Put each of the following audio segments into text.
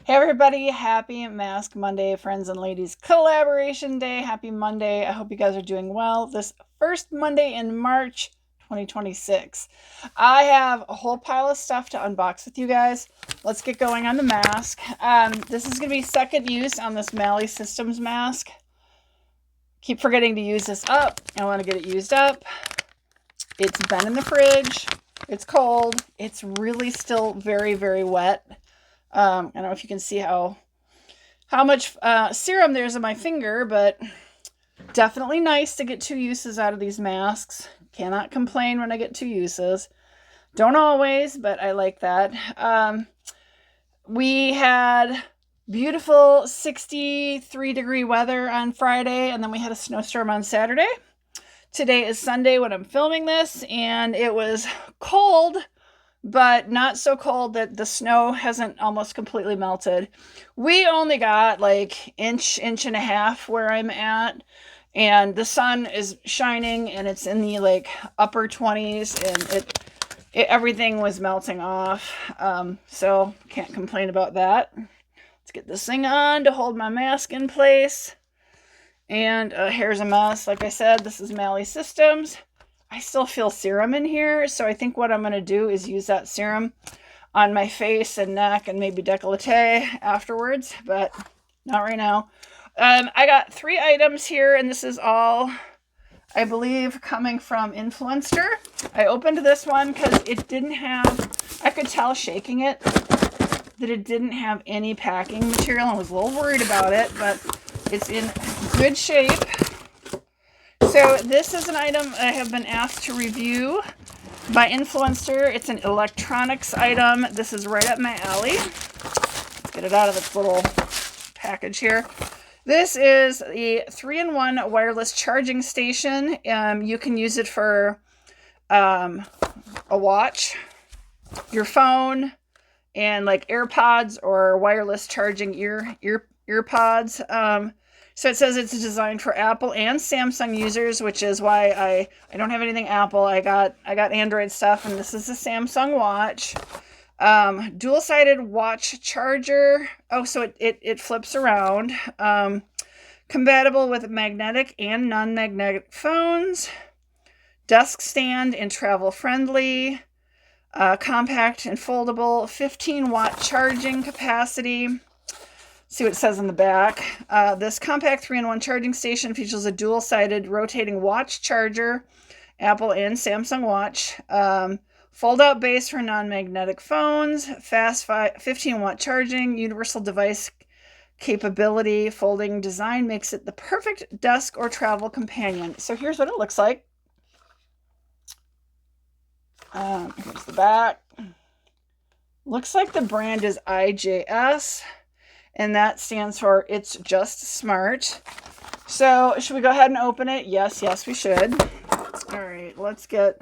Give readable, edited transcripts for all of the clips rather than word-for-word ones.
Hey everybody, happy Mask Monday, friends and ladies collaboration day. Happy Monday. I hope you guys are doing well. This first Monday in March 2026. I have a whole pile of stuff to unbox with you guys. Let's get going on the mask. This is going to be second use on this Mally Systems mask. Keep forgetting to use this up. I want to get it used up. It's been in the fridge. It's cold. It's really still very, very wet. I don't know if you can see how much serum there's on my finger, but definitely nice to get 2 uses out of these masks. Cannot complain when I get 2 uses. Don't always, but I like that. We had beautiful 63-degree weather on Friday, and then we had a snowstorm on Saturday. Today is Sunday when I'm filming this, and it was cold, but not so cold that the snow hasn't almost completely melted. We only got like inch and a half where I'm at, and the sun is shining and it's in the like upper 20s, and everything was melting off. So can't complain about that. Let's get this thing on to hold my mask in place. And hair's a mess. Like I said, this is Mally Systems. I still feel serum in here, so I think what I'm going to do is use that serum on my face and neck and maybe décolleté afterwards, but not right now. I got 3 items here, and this is all, I believe, coming from Influenster. I opened this one because it didn't have, I could tell shaking it, that it didn't have any packing material. I was a little worried about it, but it's in good shape. So this is an item I have been asked to review by Influenster. It's an electronics item. This is right up my alley. Let's get it out of its little package here. This is a 3-in-1 wireless charging station. You can use it for a watch, your phone, and like AirPods or wireless charging earpods. So it says it's designed for Apple and Samsung users, which is why I don't have anything Apple. I got Android stuff, and this is a Samsung watch. Dual-sided watch charger. Oh, so it flips around. Compatible with magnetic and non-magnetic phones. Desk stand and travel friendly. Compact and foldable. 15-watt charging capacity. See what it says in the back. This compact 3-in-1 charging station features a dual-sided rotating watch charger, Apple and Samsung watch, fold-out base for non-magnetic phones, fast 15-watt charging, universal device capability, folding design makes it the perfect desk or travel companion. So here's what it looks like. Here's the back. Looks like the brand is IJS. And that stands for It's Just Smart. So should we go ahead and open it? Yes, we should. All right, let's get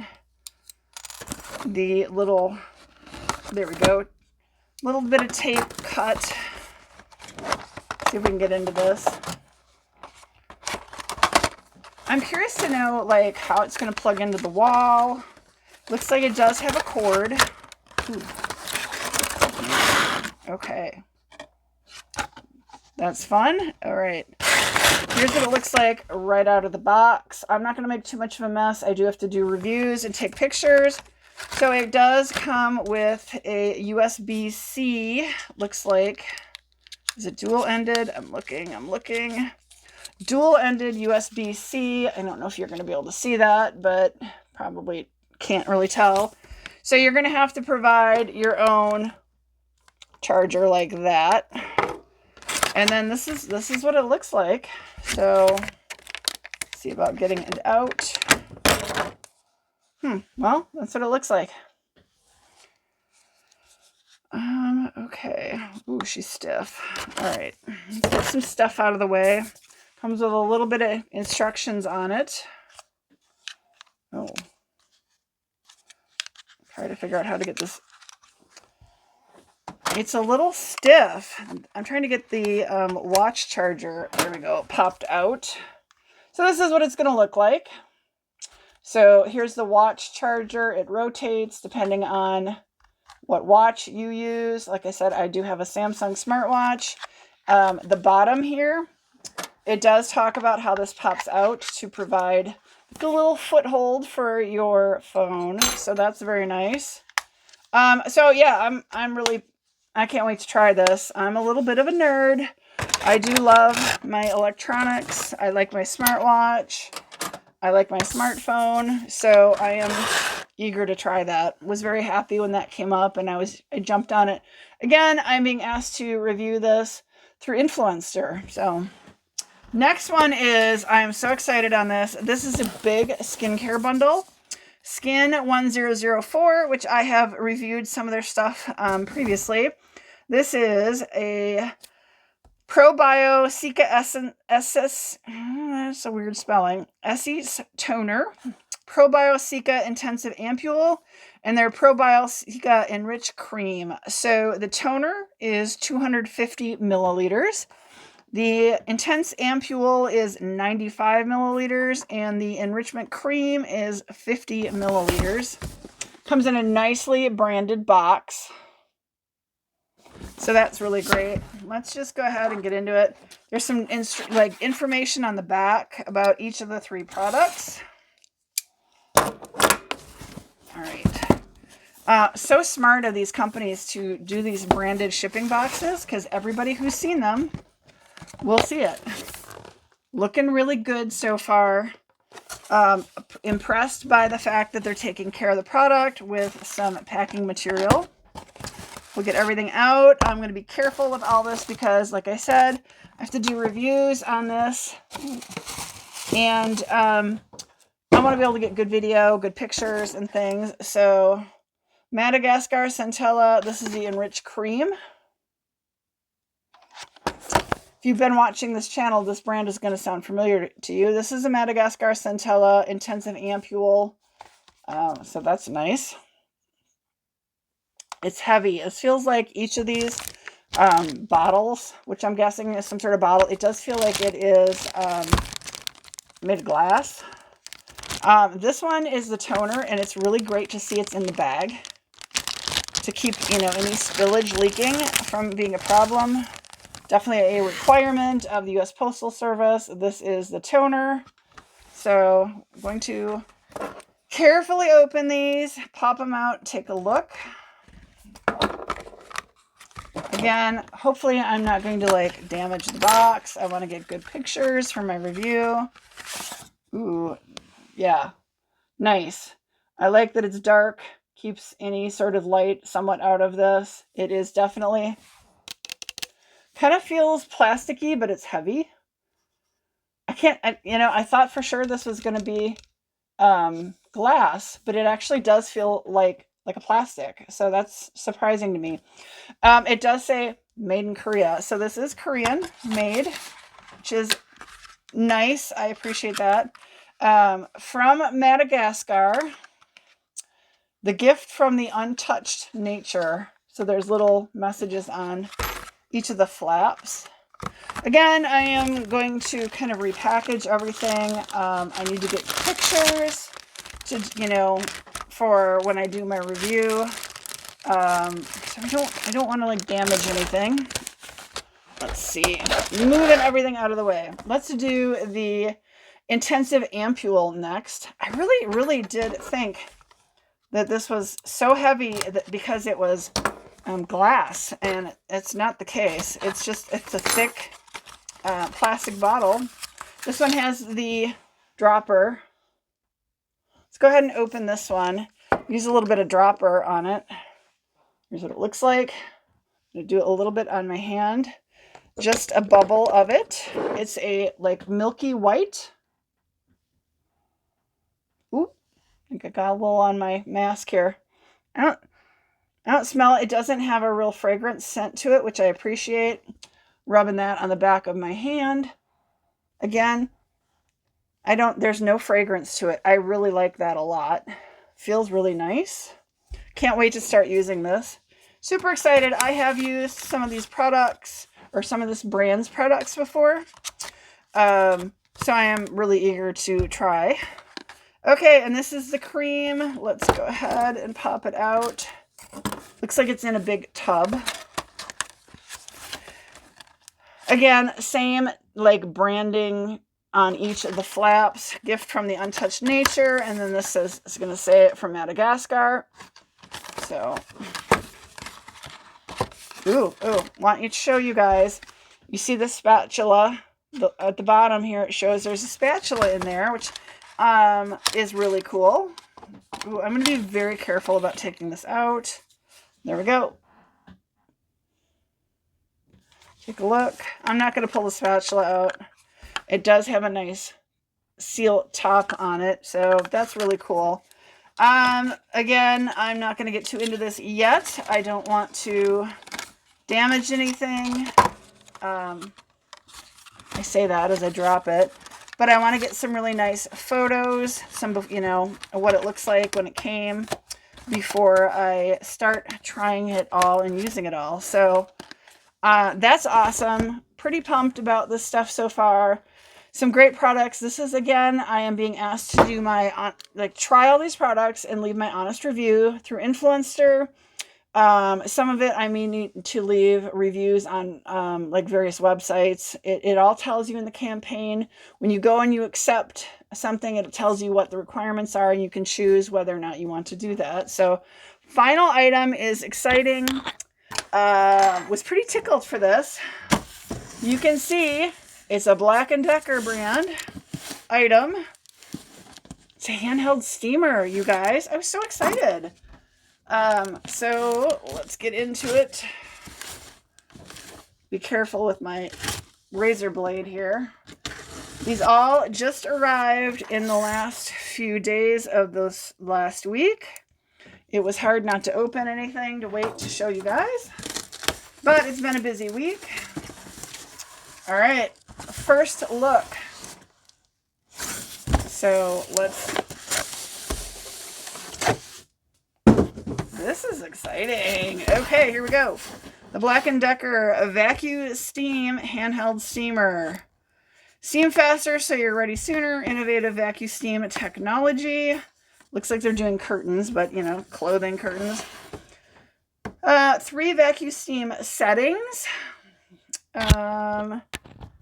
the little, there we go, little bit of tape cut. See if we can get into this. I'm curious to know like how it's going to plug into the wall. Looks like it does have a cord. Ooh. Okay. That's fun. All right. Here's what it looks like right out of the box. I'm not going to make too much of a mess. I do have to do reviews and take pictures. So it does come with a USB-C. Looks like. Is it dual-ended? I'm looking. Dual-ended USB-C. I don't know if you're going to be able to see that, but probably can't really tell. So you're going to have to provide your own charger like that. And then this is what it looks like. So, see about getting it out. Well, that's what it looks like. Okay. Ooh, she's stiff. All right. Let's get some stuff out of the way. Comes with a little bit of instructions on it. Oh. Try to figure out how to get this. It's a little stiff. I'm trying to get the watch charger, there we go, popped out. So this is what it's going to look like. So here's the watch charger. It rotates depending on what watch you use. Like I said, I do have a Samsung smartwatch. The bottom here, it does talk about how this pops out to provide a little foothold for your phone. So that's very nice. So yeah, I can't wait to try this. I'm a little bit of a nerd. I do love my electronics. I like my smartwatch. I like my smartphone. So I am eager to try that. Was very happy when that came up and I jumped on it. Again, I'm being asked to review this through Influenster. So next one is, I'm so excited on this. This is a big skincare bundle. Skin 1004, which I have reviewed some of their stuff previously. This is a Probio Cica Essence, that's a weird spelling, Essence Toner, Probio Cica Intensive Ampule, and their Probio Cica Enriched Cream. So the toner is 250 milliliters. The Intense Ampule is 95 milliliters, and the Enrichment Cream is 50 milliliters. Comes in a nicely branded box. So that's really great. Let's just go ahead and get into it. There's some information on the back about each of the 3 products. All right. So smart of these companies to do these branded shipping boxes, because everybody who's seen them will see it. Looking really good so far. Impressed by the fact that they're taking care of the product with some packing material. We'll get everything out. I'm going to be careful with all this because, like I said, I have to do reviews on this. And I want to be able to get good video, good pictures and things. So Madagascar Centella, this is the Enriched Cream. If you've been watching this channel, this brand is going to sound familiar to you. This is a Madagascar Centella Intensive Ampule. So that's nice. It's heavy. It feels like each of these bottles, which I'm guessing is some sort of bottle, it does feel like it is made of glass. This one is the toner, and it's really great to see it's in the bag to keep, any spillage leaking from being a problem. Definitely a requirement of the U.S. Postal Service. This is the toner. So I'm going to carefully open these, pop them out, take a look. Again, hopefully I'm not going to damage the box. I want to get good pictures for my review. Ooh, yeah, nice. I like that it's dark, keeps any sort of light somewhat out of this. It is definitely, kind of feels plasticky, but it's heavy. I thought for sure this was going to be glass, but it actually does feel like a plastic. So that's surprising to me. It does say made in Korea. So this is Korean made, which is nice. I appreciate that. From Madagascar, the gift from the untouched nature. So there's little messages on each of the flaps. Again, I am going to kind of repackage everything. I need to get pictures to, for when I do my review. So I don't want to damage anything. Let's see. Moving everything out of the way. Let's do the Intensive Ampule next. I really, really did think that this was so heavy because it was glass, and it's not the case. It's a thick plastic bottle. This one has the dropper. Let's go ahead and open this one. Use a little bit of dropper on it. Here's what it looks like. I'm going to do it a little bit on my hand. Just a bubble of it. It's a milky white. Ooh, I think I got a little on my mask here. I don't smell it. It doesn't have a real fragrance scent to it, which I appreciate. Rubbing that on the back of my hand. Again, there's no fragrance to it. I really like that a lot. Feels really nice. Can't wait to start using this. Super excited. I have used some of these products, or some of this brand's products before. So I am really eager to try. Okay, and this is the cream. Let's go ahead and pop it out. Looks like it's in a big tub. Again, same like branding on each of the flaps. Gift from the untouched nature. And then this says, it's going to say it from Madagascar. So, want you to show you guys. You see the spatula at the bottom here. It shows there's a spatula in there, which is really cool. Ooh, I'm going to be very careful about taking this out. There we go. Take a look. I'm not going to pull the spatula out. It does have a nice seal top on it, so that's really cool. Again, I'm not going to get too into this yet. I don't want to damage anything. I say that as I drop it. But I want to get some really nice photos, some, you know, what it looks like when it came before I start trying it all and using it all. So that's awesome. Pretty pumped about this stuff so far. Some great products. This is, again, I am being asked to do my, try all these products and leave my honest review through Influenster. Some of it I may need to leave reviews on like various websites. It all tells you in the campaign. When you go and you accept something, it tells you what the requirements are, and you can choose whether or not you want to do that. So final item is exciting. Was pretty tickled for this. You can see it's a Black & Decker brand item. It's a handheld steamer, you guys. I was so excited. So let's get into it. Be careful with my razor blade here. These all just arrived in the last few days of this last week. It was hard not to open anything to wait to show you guys, but it's been a busy week. All right, first look. So this is exciting. Okay, here we go. The Black & Decker Vacuum Steam Handheld Steamer. Steam faster so you're ready sooner. Innovative vacuum steam technology. Looks like they're doing curtains, but, you know, clothing curtains. 3 vacuum steam settings.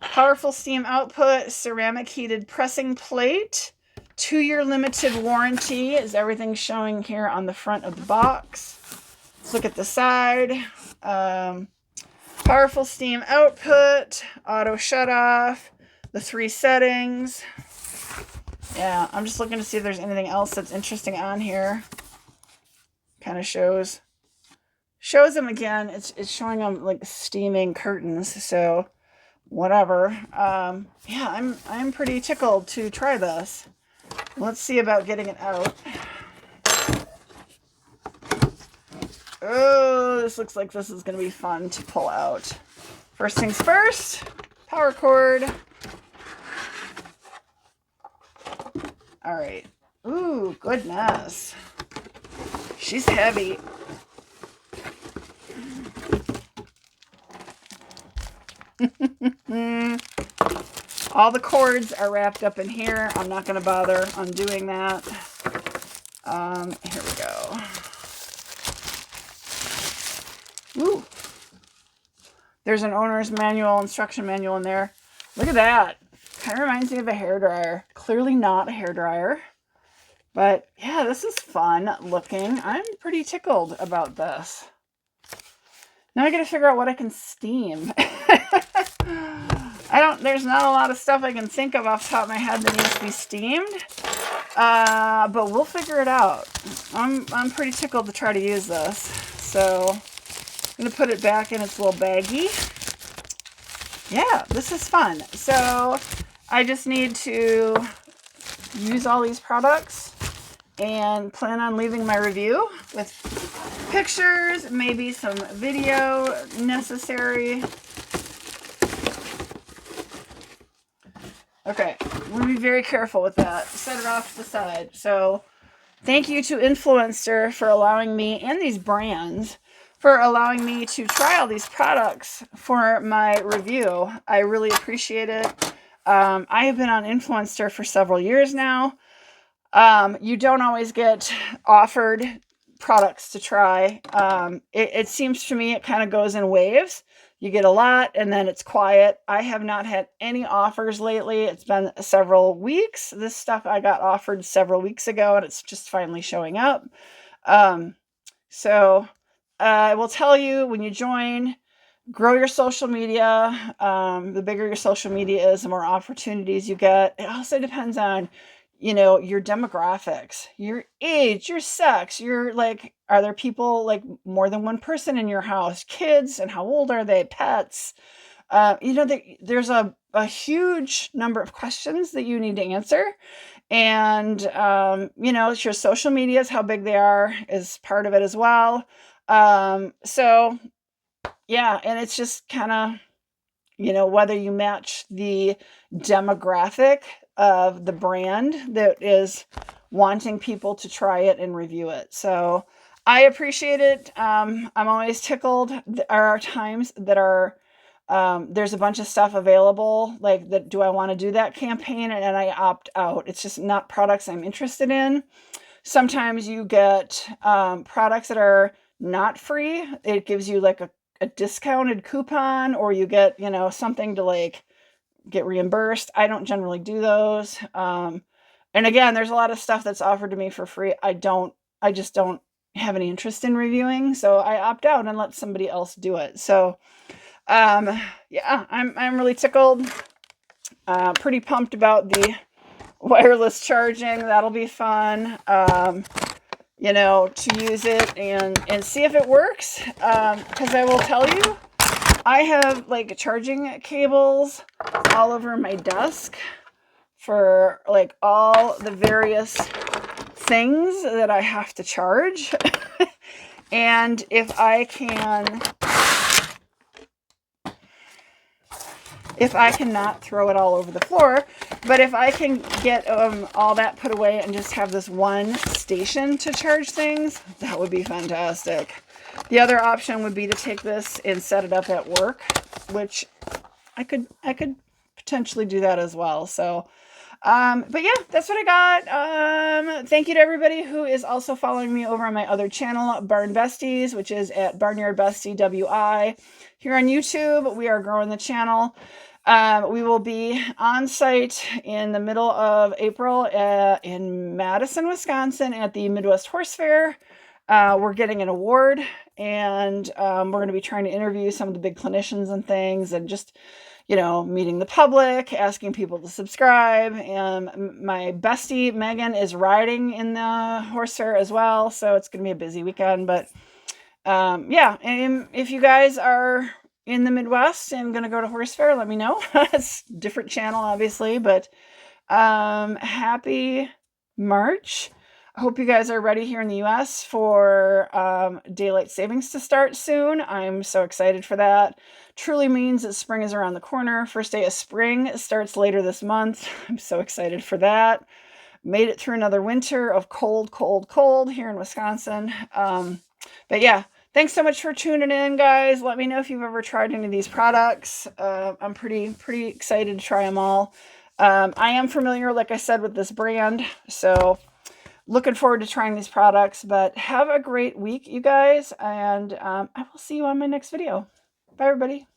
Powerful steam output. Ceramic heated pressing plate. 2-year limited warranty is everything showing here on the front of the box. Let's look at the side. Powerful steam output. Auto shut off. The 3 settings. Yeah, I'm just looking to see if there's anything else that's interesting on here. Kind of shows them again. It's showing them like steaming curtains. So whatever. Yeah, I'm pretty tickled to try this. Let's see about getting it out. Oh, this looks like this is going to be fun to pull out. First things first, power cord. All right. Ooh, goodness. She's heavy. All the cords are wrapped up in here. I'm not going to bother undoing that. Here we go. Ooh. There's an owner's manual, instruction manual in there. Look at that. Kind of reminds me of a hairdryer. Clearly not a hairdryer. But yeah, this is fun looking. I'm pretty tickled about this. Now I got to figure out what I can steam. There's not a lot of stuff I can think of off the top of my head that needs to be steamed. But we'll figure it out. I'm pretty tickled to try to use this. So I'm going to put it back in its little baggie. Yeah, this is fun. So I just need to use all these products and plan on leaving my review with pictures, maybe some video necessary. Okay, I'm going to be very careful with that. Set it off to the side. So thank you to Influenster for allowing me, and these brands, for allowing me to try all these products for my review. I really appreciate it. I have been on Influenster for several years now. You don't always get offered products to try. It seems to me it kind of goes in waves. You get a lot and then it's quiet. I have not had any offers lately. It's been several weeks. This stuff I got offered several weeks ago and it's just finally showing up. So I will tell you, when you join, grow your social media. The bigger your social media is, the more opportunities you get. It also depends on, your demographics, your age, your sex, are there people, like, more than one person in your house, kids, and how old are they, pets? There's a huge number of questions that you need to answer. And, it's your social medias, how big they are is part of it as well. So yeah, and it's just kind of, whether you match the demographic of the brand that is wanting people to try it and review it. So I appreciate it. I'm always tickled. There are times that there's a bunch of stuff available, like that. Do I want to do that campaign? And I opt out. It's just not products I'm interested in. Sometimes you get products that are not free. It gives you like a discounted coupon, or you get, something to like get reimbursed. I don't generally do those. And again, there's a lot of stuff that's offered to me for free. I just don't have any interest in reviewing. So I opt out and let somebody else do it. So, yeah, I'm really tickled. Pretty pumped about the wireless charging. That'll be fun. To use it and see if it works. Because I will tell you, I have like charging cables all over my desk for like all the various things that I have to charge. And if I cannot throw it all over the floor, but if I can get all that put away and just have this one station to charge things, that would be fantastic. The other option would be to take this and set it up at work, which I could potentially do that as well. So, but yeah, that's what I got. Thank you to everybody who is also following me over on my other channel, Barn Besties, which is at Barnyard Bestie WI. Here on YouTube, we are growing the channel. We will be on site in the middle of April in Madison, Wisconsin at the Midwest Horse Fair. We're getting an award, and we're going to be trying to interview some of the big clinicians and things, and just, meeting the public, asking people to subscribe. And my bestie, Megan, is riding in the horse fair as well, so it's going to be a busy weekend. But yeah, and if you guys are in the Midwest and going to go to horse fair, let me know. It's a different channel, obviously, but happy March. I hope you guys are ready here in the US for daylight savings to start soon. I'm so excited for that. Truly means that spring is around the corner. First day of spring starts later this month. I'm so excited for that. Made it through another winter of cold, cold, cold here in Wisconsin. But yeah, thanks so much for tuning in, guys. Let me know if you've ever tried any of these products. I'm pretty excited to try them all. I am familiar, like I said, with this brand, so looking forward to trying these products. But have a great week, you guys, and I will see you on my next video. Bye, everybody.